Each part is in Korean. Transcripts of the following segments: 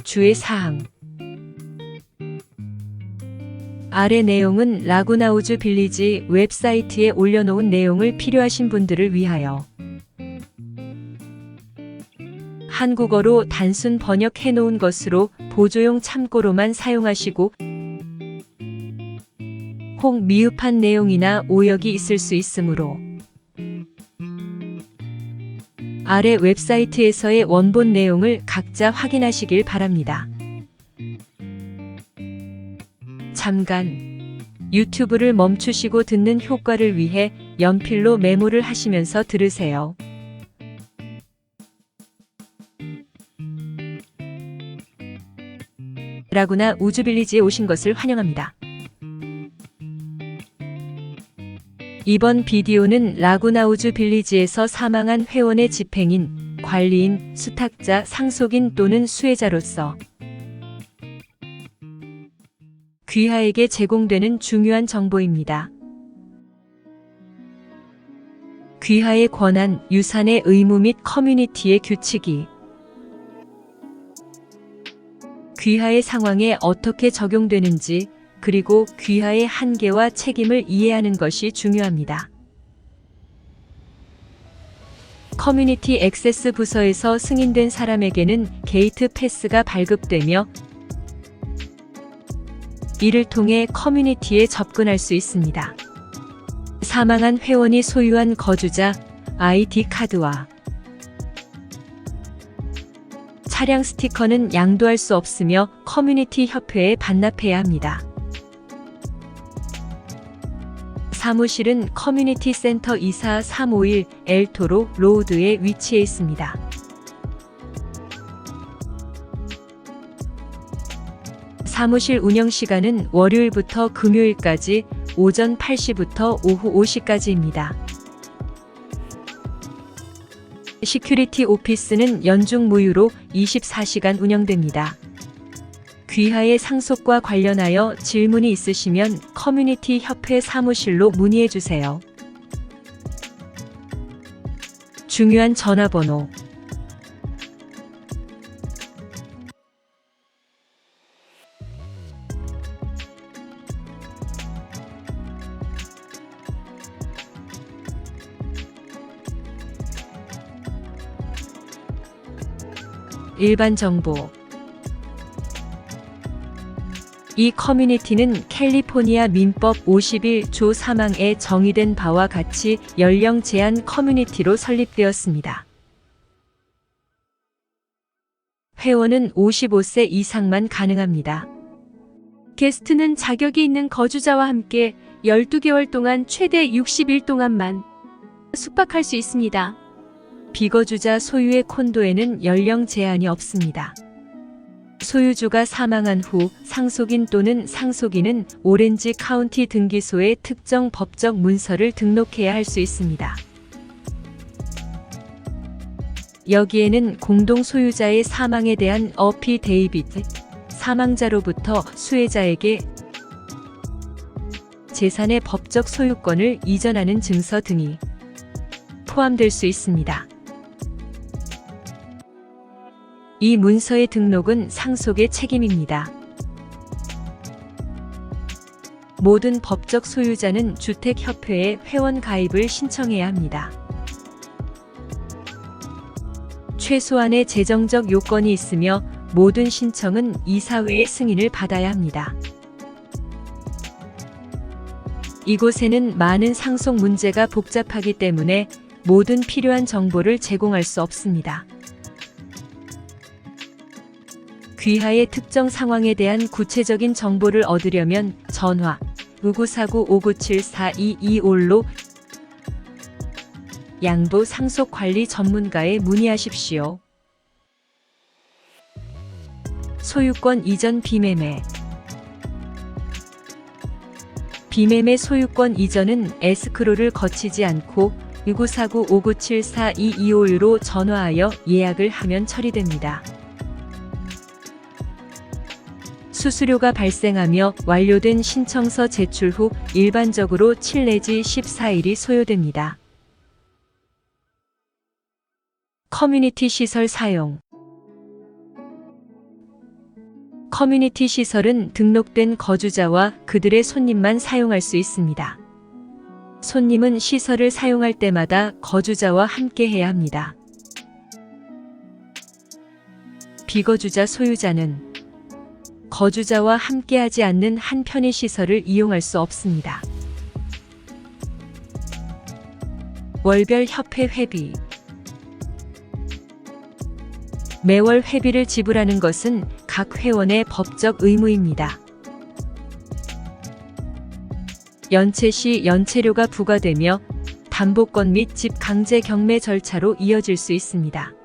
주의 사항. 아래 내용은 라구나우즈 빌리지 웹사이트에 올려놓은 내용을 필요하신 분들을 위하여 한국어로 단순 번역해 놓은 것으로 보조용 참고로만 사용하시고 혹 미흡한 내용이나 오역이 있을 수 있으므로 아래 웹사이트에서의 원본 내용을 각자 확인하시길 바랍니다. 잠깐 유튜브를 멈추시고 듣는 효과를 위해 연필로 메모를 하시면서 들으세요. 라구나 우주 빌리지에 오신 것을 환영합니다. 이번 비디오는 라구나우즈 빌리지에서 사망한 회원의 집행인, 관리인, 수탁자, 상속인 또는 수혜자로서 귀하에게 제공되는 중요한 정보입니다. 귀하의 권한, 유산의 의무 및 커뮤니티의 규칙이 귀하의 상황에 어떻게 적용되는지 그리고 귀하의 한계와 책임을 이해하는 것이 중요합니다. 커뮤니티 액세스 부서에서 승인된 사람에게는 게이트 패스가 발급되며 이를 통해 커뮤니티에 접근할 수 있습니다. 사망한 회원이 소유한 거주자, ID 카드와 차량 스티커는 양도할 수 없으며 커뮤니티 협회에 반납해야 합니다. 사무실은 커뮤니티 센터 24351 엘토로 로우드에 위치해 있습니다. 사무실 운영 시간은 월요일부터 금요일까지 오전 8시부터 오후 5시까지입니다. 시큐리티 오피스는 연중 무휴로 24시간 운영됩니다. 귀하의 상속과 관련하여 질문이 있으시면 커뮤니티 협회 사무실로 문의해 주세요. 중요한 전화번호 일반 정보. 이 커뮤니티는 캘리포니아 민법 51조 3항에 정의된 바와 같이 연령 제한 커뮤니티로 설립되었습니다. 회원은 55세 이상만 가능합니다. 게스트는 자격이 있는 거주자와 함께 12개월 동안 최대 60일 동안만 숙박할 수 있습니다. 비거주자 소유의 콘도에는 연령 제한이 없습니다. 소유주가 사망한 후 상속인 또는 상속인은 오렌지 카운티 등기소에 특정 법적 문서를 등록해야 할 수 있습니다. 여기에는 공동 소유자의 사망에 대한 어피데이비트, 사망자로부터 수혜자에게 재산의 법적 소유권을 이전하는 증서 등이 포함될 수 있습니다. 이 문서의 등록은 상속의 책임입니다. 모든 법적 소유자는 주택협회에 회원 가입을 신청해야 합니다. 최소한의 재정적 요건이 있으며 모든 신청은 이사회의 승인을 받아야 합니다. 이곳에는 많은 상속 문제가 복잡하기 때문에 모든 필요한 정보를 제공할 수 없습니다. 귀하의 특정 상황에 대한 구체적인 정보를 얻으려면 전화 5949-5974-225로 양도 상속관리 전문가에 문의하십시오. 소유권 이전 비매매. 비매매 소유권 이전은 에스크로를 거치지 않고 6949-5974-225로 전화하여 예약을 하면 처리됩니다. 수수료가 발생하며 완료된 신청서 제출 후 일반적으로 7 내지 14일이 소요됩니다. 커뮤니티 시설 사용. 커뮤니티 시설은 등록된 거주자와 그들의 손님만 사용할 수 있습니다. 손님은 시설을 사용할 때마다 거주자와 함께 해야 합니다. 비거주자 소유자는 거주자와 함께하지 않는 한 편의 시설을 이용할 수 없습니다. 월별 협회 회비. 매월 회비를 지불하는 것은 각 회원의 법적 의무입니다. 연체 시 연체료가 부과되며 담보권 및 집 강제 경매 절차로 이어질 수 있습니다.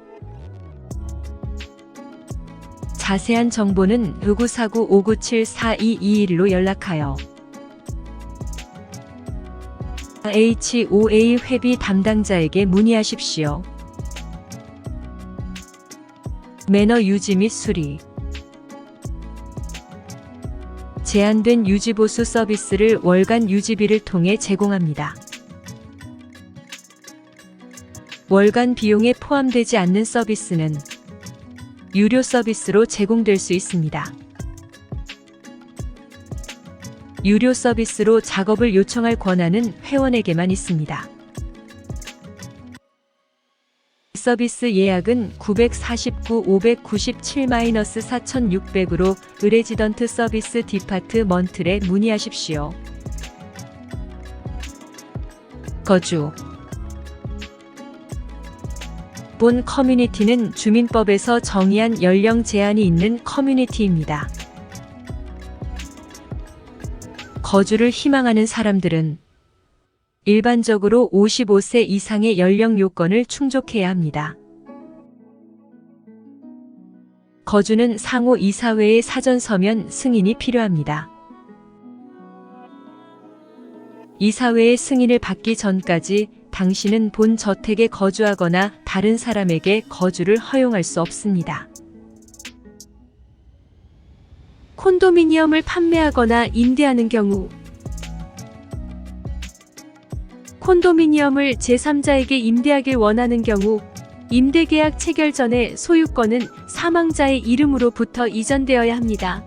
자세한 정보는 5949-597-4221로 연락하여 HOA 회비 담당자에게 문의하십시오. 매너 유지 및 수리. 제한된 유지보수 서비스를 월간 유지비를 통해 제공합니다. 월간 비용에 포함되지 않는 서비스는 유료 서비스로 제공될 수 있습니다. 유료 서비스로 작업을 요청할 권한은 회원에게만 있습니다. 서비스 예약은 949-597-4600으로 레지던트 서비스 디파트먼트에 문의하십시오. 거주. 본 커뮤니티는 주민법에서 정의한 연령 제한이 있는 커뮤니티입니다. 거주를 희망하는 사람들은 일반적으로 55세 이상의 연령 요건을 충족해야 합니다. 거주는 상호 이사회의 사전 서면 승인이 필요합니다. 이사회의 승인을 받기 전까지 당신은 본 저택에 거주하거나 다른 사람에게 거주를 허용할 수 없습니다. 콘도미니엄을 판매하거나 임대하는 경우 콘도미니엄을 제3자에게 임대하길 원하는 경우 임대계약 체결 전에 소유권은 사망자의 이름으로부터 이전되어야 합니다.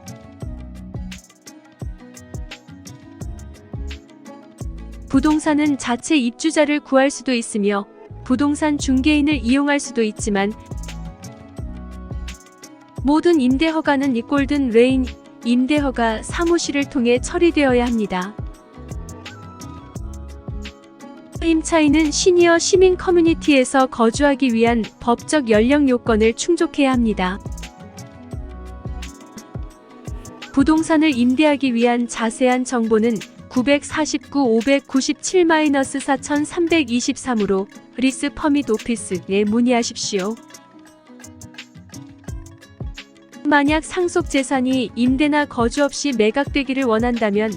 부동산은 자체 입주자를 구할 수도 있으며 부동산 중개인을 이용할 수도 있지만 모든 임대 허가는 이 골든 레인 임대 허가 사무실을 통해 처리되어야 합니다. 임차인은 시니어 시민 커뮤니티에서 거주하기 위한 법적 연령 요건을 충족해야 합니다. 부동산을 임대하기 위한 자세한 정보는 949-597-4323으로 리스 퍼밋 오피스에 문의하십시오. 만약 상속 재산이 임대나 거주 없이 매각되기를 원한다면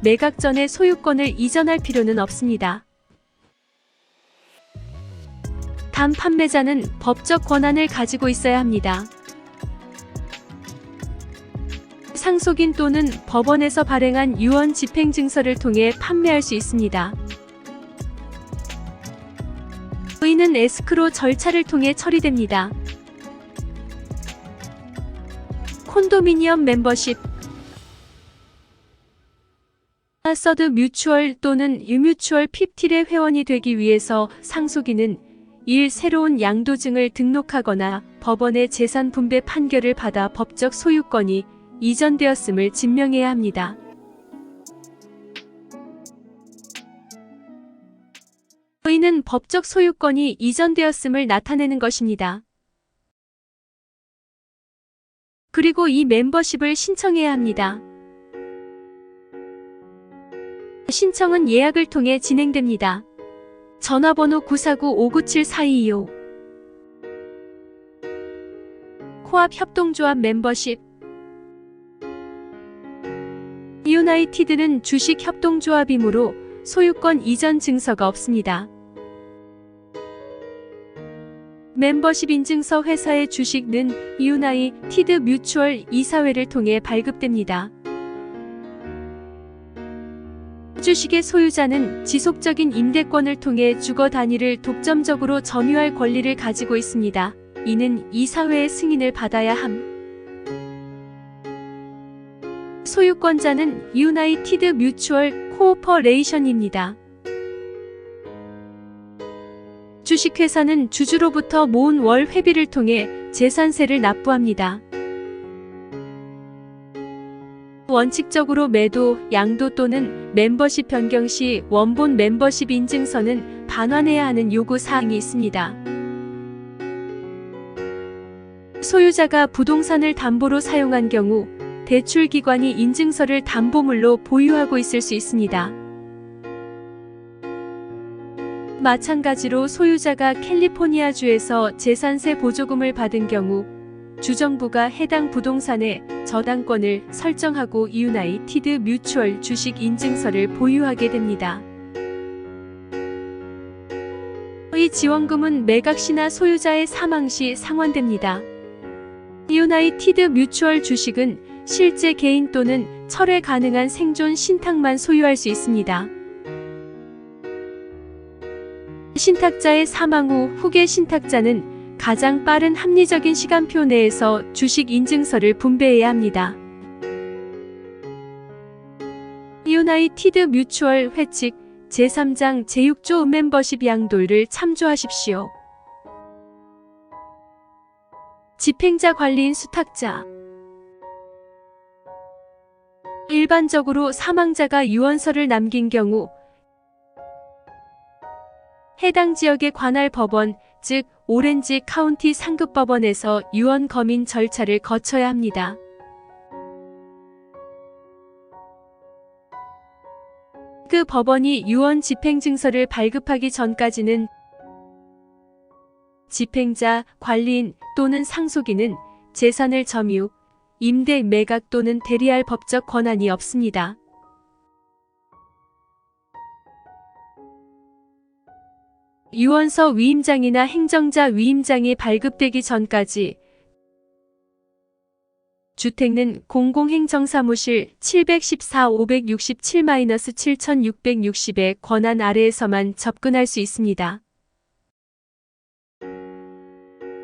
매각 전에 소유권을 이전할 필요는 없습니다. 단 판매자는 법적 권한을 가지고 있어야 합니다. 상속인 또는 법원에서 발행한 유언 집행증서를 통해 판매할 수 있습니다. 의는 에스크로 절차를 통해 처리됩니다. 콘도미니엄 멤버십. 서드 뮤추얼 또는 유뮤추얼 50의 회원이 되기 위해서 상속인은 1. 새로운 양도증을 등록하거나 법원의 재산 분배 판결을 받아 법적 소유권이 이전되었음을 증명해야 합니다. 의는 법적 소유권이 이전되었음을 나타내는 것입니다. 그리고 이 멤버십을 신청해야 합니다. 신청은 예약을 통해 진행됩니다. 전화번호 949-597-4225 코앞 협동조합 멤버십. 유나이티드는 주식 협동조합이므로 소유권 이전 증서가 없습니다. 멤버십 인증서 회사의 주식은 유나이티드 뮤추얼 이사회를 통해 발급됩니다. 주식의 소유자는 지속적인 임대권을 통해 주거 단위를 독점적으로 점유할 권리를 가지고 있습니다. 이는 이사회의 승인을 받아야 함. 소유권자는 유나이티드 뮤추얼 코오퍼레이션입니다. 주식회사는 주주로부터 모은 월 회비를 통해 재산세를 납부합니다. 원칙적으로 매도, 양도 또는 멤버십 변경 시 원본 멤버십 인증서는 반환해야 하는 요구 사항이 있습니다. 소유자가 부동산을 담보로 사용한 경우 대출기관이 인증서를 담보물로 보유하고 있을 수 있습니다. 마찬가지로 소유자가 캘리포니아주에서 재산세 보조금을 받은 경우 주정부가 해당 부동산의 저당권을 설정하고 유나이티드 뮤추얼 주식 인증서를 보유하게 됩니다. 이 지원금은 매각 시나 소유자의 사망 시 상환됩니다. 유나이티드 뮤추얼 주식은 실제 개인 또는 철회 가능한 생존 신탁만 소유할 수 있습니다. 신탁자의 사망 후 후계 신탁자는 가장 빠른 합리적인 시간표 내에서 주식 인증서를 분배해야 합니다. 유나이티드 뮤추얼 회칙 제3장 제6조 멤버십 양도를 참조하십시오. 집행자 관리인 수탁자 일반적으로 사망자가 유언서를 남긴 경우 해당 지역의 관할 법원, 즉 오렌지 카운티 상급법원에서 유언 검인 절차를 거쳐야 합니다. 그 법원이 유언 집행증서를 발급하기 전까지는 집행자, 관리인 또는 상속인은 재산을 점유, 임대, 매각 또는 대리할 법적 권한이 없습니다. 유언서 위임장이나 행정자 위임장이 발급되기 전까지 주택는 공공행정사무실 714-567-7660의 권한 아래에서만 접근할 수 있습니다.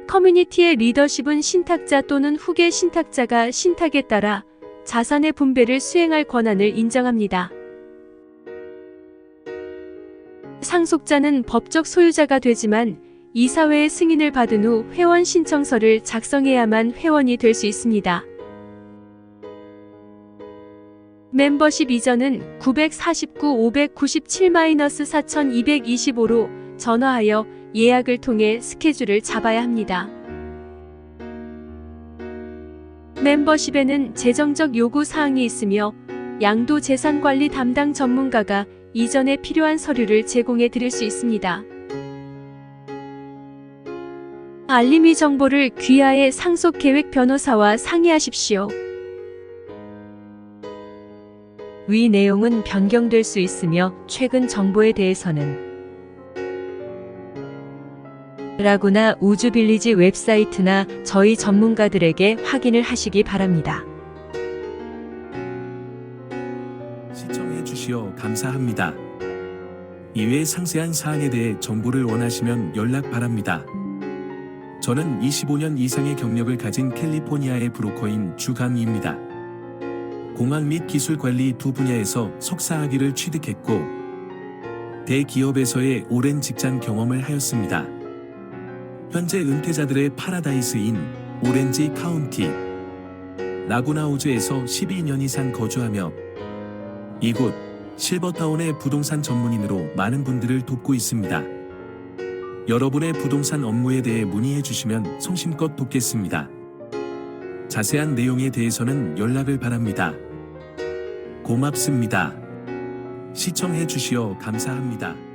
커뮤니티의 리더십은 신탁자 또는 후계 신탁자가 신탁에 따라 자산의 분배를 수행할 권한을 인정합니다. 상속자는 법적 소유자가 되지만 이사회의 승인을 받은 후 회원 신청서를 작성해야만 회원이 될 수 있습니다. 멤버십 이전은 949-597-4225로 전화하여 예약을 통해 스케줄을 잡아야 합니다. 멤버십에는 재정적 요구 사항이 있으며 양도 재산관리 담당 전문가가 이전에 필요한 서류를 제공해 드릴 수 있습니다. 알림이 정보를 귀하의 상속계획 변호사와 상의하십시오. 위 내용은 변경될 수 있으며 최근 정보에 대해서는 라구나 우주빌리지 웹사이트나 저희 전문가들에게 확인을 하시기 바랍니다. 시청해 주시어 감사합니다. 이외 상세한 사항에 대해 정보를 원하시면 연락 바랍니다. 저는 25년 이상의 경력을 가진 캘리포니아의 브로커인 주강희입니다. 공학 및 기술 관리 두 분야에서 석사학위를 취득했고 대기업에서의 오랜 직장 경험을 하였습니다. 현재 은퇴자들의 파라다이스인 오렌지 카운티 라구나우즈에서 12년 이상 거주하며 이곳 실버타운의 부동산 전문인으로 많은 분들을 돕고 있습니다. 여러분의 부동산 업무에 대해 문의해 주시면 성심껏 돕겠습니다. 자세한 내용에 대해서는 연락을 바랍니다. 고맙습니다. 시청해 주시어 감사합니다.